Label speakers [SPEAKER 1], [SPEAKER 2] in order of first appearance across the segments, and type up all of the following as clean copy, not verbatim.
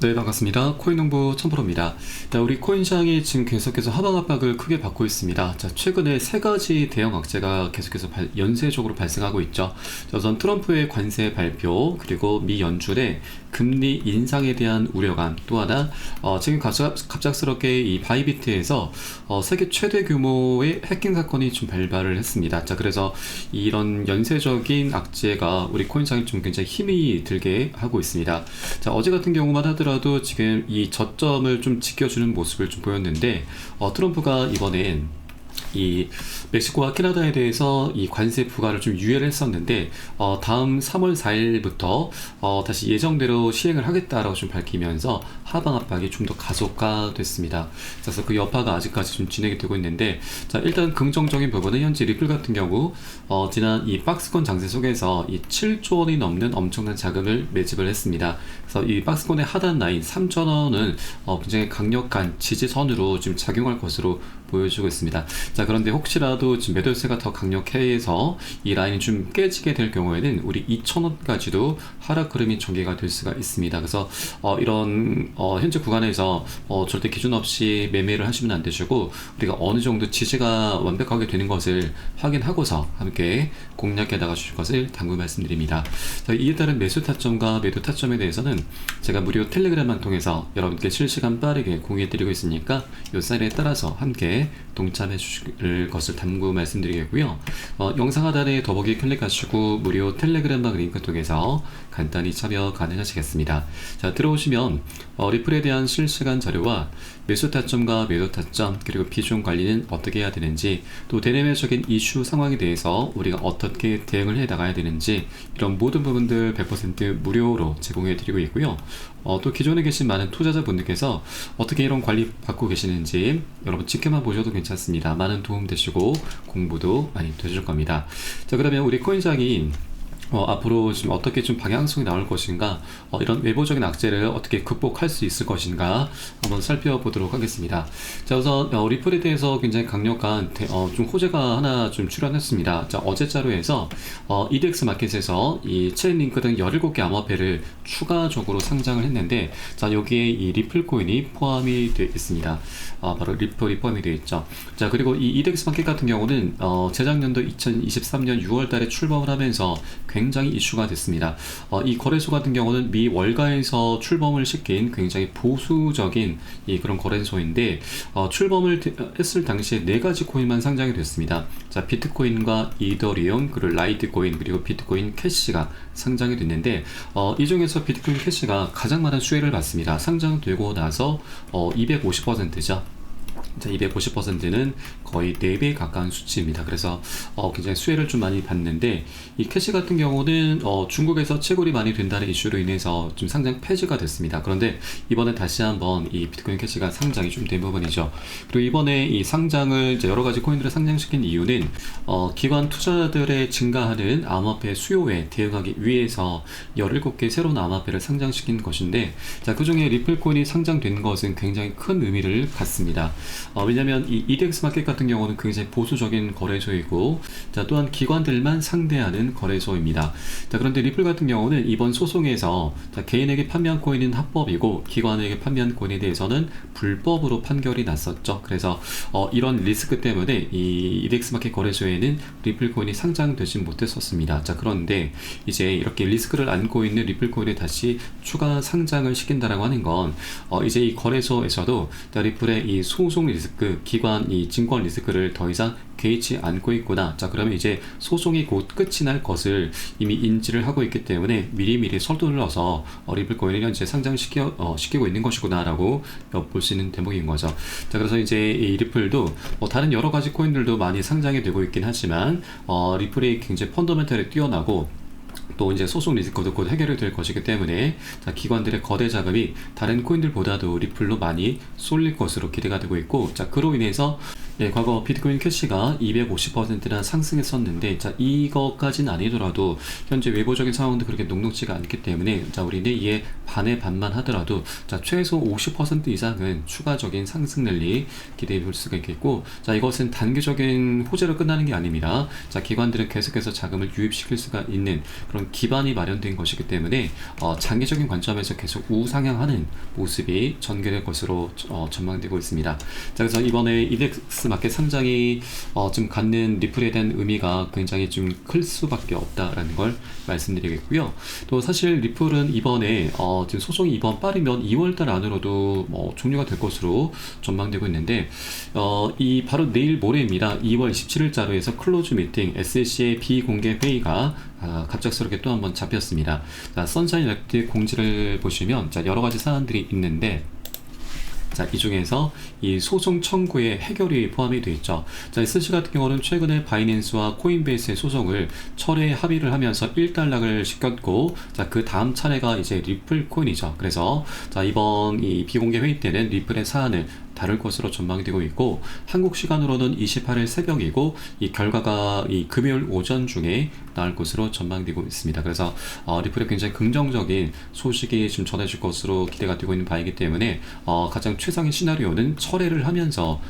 [SPEAKER 1] 네, 반갑습니다. 코인농부 천프로입니다. 자, 우리 코인 시장이 지금 계속해서 하방 압박을 크게 받고 있습니다. 자, 최근에 세 가지 대형 악재가 계속해서 연쇄적으로 발생하고 있죠. 자, 우선 트럼프의 관세 발표, 그리고 미 연준의 금리 인상에 대한 우려감, 또 하나 지금 갑작스럽게 이 바이비트에서 세계 최대 규모의 해킹 사건이 좀 발발을 했습니다. 자, 그래서 이런 연쇄적인 악재가 우리 코인 시장에 좀 굉장히 힘이 들게 하고 있습니다. 자, 어제 같은 경우만 하더라도 지금 이 저점을 좀 지켜주는 모습을 좀 보였는데, 트럼프가 이번엔 이 멕시코와 캐나다에 대해서 이 관세 부과를 좀 유예를 했었는데, 다음 3월 4일부터 다시 예정대로 시행을 하겠다라고 좀 밝히면서 하방 압박이 좀 더 가속화됐습니다. 그래서 그 여파가 아직까지 좀 진행이 되고 있는데, 자, 일단 긍정적인 부분은 현재 리플 같은 경우 지난 이 박스권 장세 속에서 이 7조 원이 넘는 엄청난 자금을 매집을 했습니다. 그래서 이 박스권의 하단 라인 3,000원은 굉장히 강력한 지지선으로 지금 작용할 것으로 보여주고 있습니다. 자, 그런데 혹시라도 지금 매도세가 더 강력해서 이 라인이 좀 깨지게 될 경우에는 우리 2,000원까지도 하락 흐름이 전개가 될 수가 있습니다. 그래서 이런 현재 구간에서 절대 기준 없이 매매를 하시면 안 되시고, 우리가 어느 정도 지지가 완벽하게 되는 것을 확인하고서 함께 공략해 나가 주실 것을 당부 말씀드립니다. 자, 이에 따른 매수 타점과 매도 타점에 대해서는 제가 무료 텔레그램만 통해서 여러분께 실시간 빠르게 공유해 드리고 있으니까 이 사인에 따라서 함께 동참해 주실 것을 당부 말씀드리겠고요. 영상 하단에 더보기 클릭하시고 무료 텔레그램방 링크 통해서 간단히 참여 가능하시겠습니다. 자, 들어오시면 리플에 대한 실시간 자료와 매수 타점과 매도 타점, 그리고 비중 관리는 어떻게 해야 되는지, 또 대내외적인 이슈 상황에 대해서 우리가 어떻게 대응을 해 나가야 되는지, 이런 모든 부분들 100% 무료로 제공해 드리고 있고요. 또 기존에 계신 많은 투자자분들께서 어떻게 이런 관리 받고 계시는지 여러분 지켜만 보셔도 괜찮습니다. 많은 도움 되시고 공부도 많이 되실 겁니다. 자, 그러면 우리 코인장이 앞으로 지금 어떻게 좀 방향성이 나올 것인가, 이런 외부적인 악재를 어떻게 극복할 수 있을 것인가 한번 살펴보도록 하겠습니다. 자, 우선 리플에 대해서 굉장히 강력한 좀 호재가 하나 좀 출현했습니다. 자, 어제 자료에서 EDX 마켓에서 이 체인링크 등 17개 암호화폐를 추가적으로 상장을 했는데, 자, 여기에 이 리플 코인이 포함이 되어 있습니다. 바로 리플이 포함이 되어 있죠. 자, 그리고 이 EDX 마켓 같은 경우는 재작년도 2023년 6월 달에 출범을 하면서 굉장히 이슈가 됐습니다. 이 거래소 같은 경우는 미 월가에서 출범을 시킨 굉장히 보수적인 그런 거래소인데, 출범을 했을 당시에 4가지 코인만 상장이 됐습니다. 자, 비트코인과 이더리움, 그리고 라이트코인, 그리고 비트코인 캐시가 상장이 됐는데, 이 중에서 비트코인 캐시가 가장 많은 수혜를 받습니다. 상장되고 나서 250%죠. 자, 250%는 거의 4배 가까운 수치입니다. 그래서 굉장히 수혜를 좀 많이 받는데, 이 캐시 같은 경우는 중국에서 채굴이 많이 된다는 이슈로 인해서 좀 상장 폐지가 됐습니다. 그런데 이번에 다시 한번 이 비트코인 캐시가 상장이 좀 된 부분이죠. 그리고 이번에 이 상장을 이제 여러 가지 코인들을 상장시킨 이유는 기관 투자들의 증가하는 암호화폐 수요에 대응하기 위해서 17개 새로운 암호화폐를 상장시킨 것인데, 자, 그중에 리플 코인이 상장된 것은 굉장히 큰 의미를 갖습니다. 왜냐하면 이 EDX 마켓 같은 경우는 굉장히 보수적인 거래소이고, 자, 또한 기관들만 상대하는 거래소입니다. 자, 그런데 리플 같은 경우는 이번 소송에서 개인에게 판매한 코인은 합법이고 기관에게 판매한 코인에 대해서는 불법으로 판결이 났었죠. 그래서 이런 리스크 때문에 이 EDX 마켓 거래소에는 리플 코인이 상장되지 못했었습니다. 자, 그런데 이제 이렇게 리스크를 안고 있는 리플 코인에 다시 추가 상장을 시킨다라고 하는 건 이제 이 거래소에서도 리플의 이 소송 리스크, 기관 이 증권 리스크를 더 이상 개의치 않고 있구나. 자, 그러면 이제 소송이 곧 끝이 날 것을 이미 인지를 하고 있기 때문에 미리미리 서둘러서 리플 코인을 현재 상장시키고 있는 것이구나라고 볼 수 있는 대목인 거죠. 자, 그래서 이제 이 리플도 다른 여러 가지 코인들도 많이 상장이 되고 있긴 하지만 리플이 굉장히 펀더멘털에 뛰어나고, 또 이제 소송 리스크도 곧 해결이 될 것이기 때문에, 자, 기관들의 거대 자금이 다른 코인들보다도 리플로 많이 쏠릴 것으로 기대가 되고 있고, 자, 그로 인해서 과거 비트코인 캐시가 250%나 상승했었는데, 자, 이것까지는 아니더라도 현재 외부적인 상황도 그렇게 녹록지가 않기 때문에, 자, 우리는 이에 반의 반만 하더라도 자, 최소 50% 이상은 추가적인 상승 랠리 기대해 볼 수가 있겠고, 자, 이것은 단기적인 호재로 끝나는 게 아닙니다. 자, 기관들은 계속해서 자금을 유입시킬 수가 있는 그런 이런 기반이 마련된 것이기 때문에 장기적인 관점에서 계속 우상향하는 모습이 전개될 것으로 전망되고 있습니다. 자, 그래서 이번에 인덱스 마켓 상장이 좀 갖는 리플에 대한 의미가 굉장히 좀 클 수밖에 없다라는 걸 말씀드리겠고요. 또 사실 리플은 이번에 지금 소송이 이번 빠르면 2월달 안으로도 종료가 될 것으로 전망되고 있는데 이 바로 내일 모레입니다. 2월 27일자로 해서 클로즈 미팅 SEC의 비공개 회의가 갑작스럽게 또 한번 잡혔습니다. 자, 선샤인 랩트 공지를 보시면 자, 여러 가지 사안들이 있는데 자, 이 중에서 이 소송 청구의 해결이 포함이 되어 있죠. 자, SEC 같은 경우는 최근에 바이낸스와 코인베이스의 소송을 철회 합의를 하면서 일단락을 시켰고, 자, 그 다음 차례가 이제 리플 코인이죠. 그래서 자, 이번 이 비공개 회의 때는 리플의 사안을 다룰 것으로 전망이 되고 있고, 한국 시간으로는 28일 새벽이고, 이 결과가 이 금요일 오전 중에 나올 것으로 전망되고 있습니다. 그래서 리플에 굉장히 긍정적인 소식이 지금 전해질 것으로 기대가 되고 있는 바이기 때문에 가장 최상의 시나리오는 철회를 하면서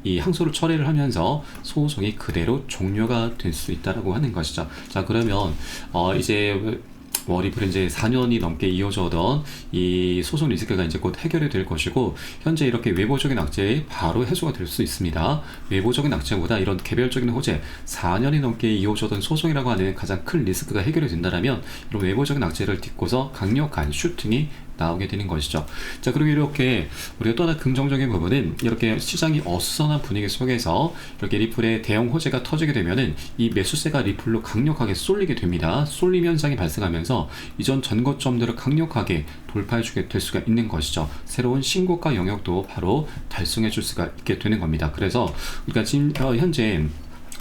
[SPEAKER 1] 이 항소를 철회를 하면서 소송이 그대로 종료가 될 수 있다라고 하는 것이죠. 자, 그러면 이제 리플은 이제 4년이 넘게 이어져던 이 소송 리스크가 이제 곧 해결이 될 것이고, 현재 이렇게 외부적인 악재에 바로 해소가 될 수 있습니다. 외부적인 악재보다 이런 개별적인 호재, 4년이 넘게 이어져던 소송이라고 하는 가장 큰 리스크가 해결이 된다면, 이런 외부적인 악재를 딛고서 강력한 슈팅이 나오게 되는 것이죠. 자, 그리고 이렇게 우리가 또 하나 긍정적인 부분은 이렇게 시장이 어수선한 분위기 속에서 이렇게 리플의 대형 호재가 터지게 되면은 이 매수세가 리플로 강력하게 쏠리게 됩니다. 쏠림 현상이 발생하면서 이전 전고점들을 강력하게 돌파해주게 될 수가 있는 것이죠. 새로운 신고가 영역도 바로 달성해 줄 수가 있게 되는 겁니다. 그래서 우리가 지금 현재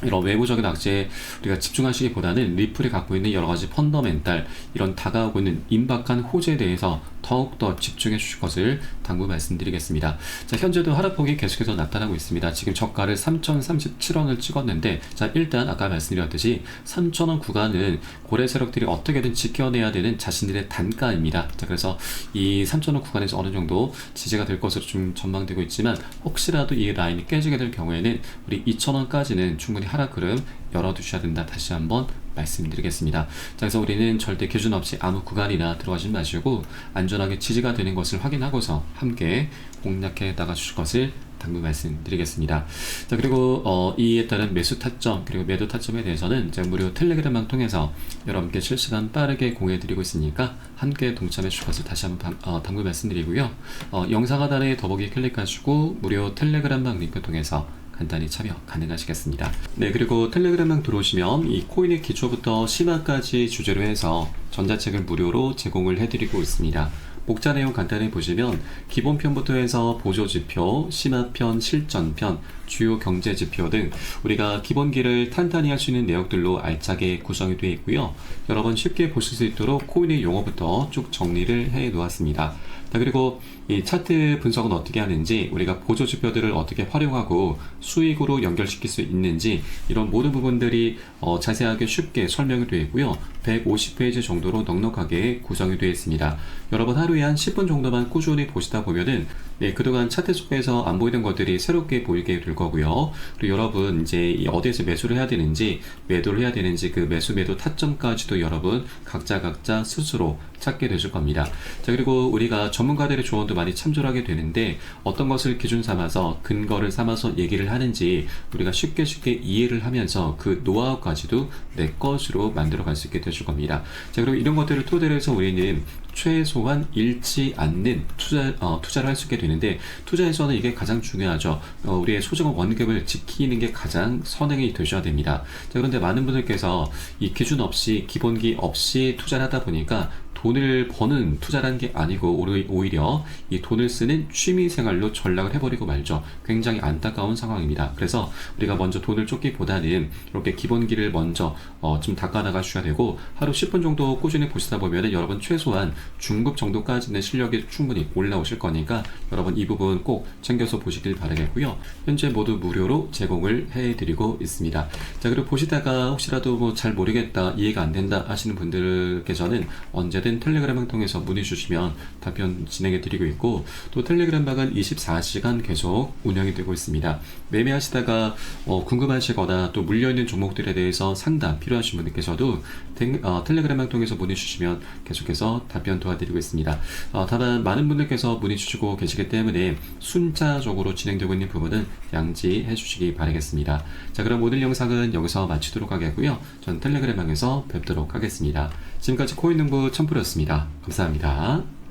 [SPEAKER 1] 이런 외부적인 악재에 우리가 집중하시기보다는 리플이 갖고 있는 여러 가지 펀더멘탈, 이런 다가오고 있는 임박한 호재에 대해서 더욱더 집중해 주실 것을 당부 말씀드리겠습니다. 자, 현재도 하락폭이 계속해서 나타나고 있습니다. 지금 저가를 3,037원을 찍었는데, 자, 일단 아까 말씀드렸듯이 3,000원 구간은 고래 세력들이 어떻게든 지켜내야 되는 자신들의 단가입니다. 자, 그래서 이 3,000원 구간에서 어느 정도 지지가 될 것으로 좀 전망되고 있지만, 혹시라도 이 라인이 깨지게 될 경우에는 우리 2,000원까지는 충분히 하락 흐름 열어두셔야 된다. 다시 한번 말씀드리겠습니다. 자, 그래서 우리는 절대 기준 없이 아무 구간이나 들어가지 마시고 안전하게 지지가 되는 것을 확인하고서 함께 공략해 나가 주실 것을 당부 말씀드리겠습니다. 자, 그리고 이에 따른 매수 타점 그리고 매도 타점에 대해서는 제가 무료 텔레그램을 통해서 여러분께 실시간 빠르게 공유해 드리고 있으니까 함께 동참해 주실 것을 다시 한번 당부 말씀드리고요. 영상 하단에 더보기 클릭하시고 무료 텔레그램방 링크 통해서 간단히 참여 가능하시겠습니다. 네, 그리고 텔레그램방 들어오시면 이 코인의 기초부터 심화까지 주제로 해서 전자책을 무료로 제공을 해드리고 있습니다. 목차 내용 간단히 보시면 기본편부터 해서 보조지표, 심화편, 실전편, 주요 경제지표 등 우리가 기본기를 탄탄히 할 수 있는 내용들로 알차게 구성이 되어 있고요. 여러 번 쉽게 보실 수 있도록 코인의 용어부터 쭉 정리를 해 놓았습니다. 자, 그리고 이 차트 분석은 어떻게 하는지, 우리가 보조지표들을 어떻게 활용하고 수익으로 연결시킬 수 있는지, 이런 모든 부분들이 자세하게 쉽게 설명이 되어 있고요. 150페이지 정도로 넉넉하게 구성이 되어 있습니다. 여러분 하루에 한 10분 정도만 꾸준히 보시다 보면은 그동안 차트 속에서 안 보이던 것들이 새롭게 보이게 될 거고요. 그리고 여러분 이제 어디에서 매수를 해야 되는지, 매도를 해야 되는지, 그 매수 매도 타점까지도 여러분 각자 스스로 찾게 되실 겁니다. 자, 그리고 우리가 전문가들의 조언도 많이 참조를 하게 되는데, 어떤 것을 기준 삼아서 근거를 삼아서 얘기를 하는지 우리가 쉽게 이해를 하면서 그 노하우까지도 내 것으로 만들어 갈 수 있게 되실 겁니다. 자, 그리고 이런 것들을 토대로 해서 우리는 최소한 잃지 않는 투자를 할 수 있게 되는데, 투자에서는 이게 가장 중요하죠. 우리의 소중한 원금을 지키는 게 가장 선행이 되셔야 됩니다. 자, 그런데 많은 분들께서 이 기준 없이, 기본기 없이 투자를 하다 보니까 돈을 버는 투자라는 게 아니고 오히려 이 돈을 쓰는 취미생활로 전락을 해버리고 말죠. 굉장히 안타까운 상황입니다. 그래서 우리가 먼저 돈을 쫓기보다는 이렇게 기본기를 먼저 좀 닦아나가 주셔야 되고, 하루 10분 정도 꾸준히 보시다 보면 여러분 최소한 중급 정도까지는 실력이 충분히 올라오실 거니까 여러분 이 부분 꼭 챙겨서 보시길 바라겠고요. 현재 모두 무료로 제공을 해드리고 있습니다. 자, 그리고 보시다가 혹시라도 뭐 잘 모르겠다, 이해가 안 된다 하시는 분들께서는 언제든 된 텔레그램을 통해서 문의 주시면 답변 진행해 드리고 있고, 또 텔레그램 방은 24시간 계속 운영이 되고 있습니다. 매매하시다가 궁금하시거나 또 물려있는 종목들에 대해서 상담 필요하신 분들께서도 텔레그램 방 통해서 문의 주시면 계속해서 답변 도와드리고 있습니다. 다만 많은 분들께서 문의 주시고 계시기 때문에 순차적으로 진행되고 있는 부분은 양지해 주시기 바라겠습니다. 자, 그럼 오늘 영상은 여기서 마치도록 하겠고요. 전 텔레그램 방에서 뵙도록 하겠습니다. 지금까지 코인농부 첨프로였습니다. 감사합니다.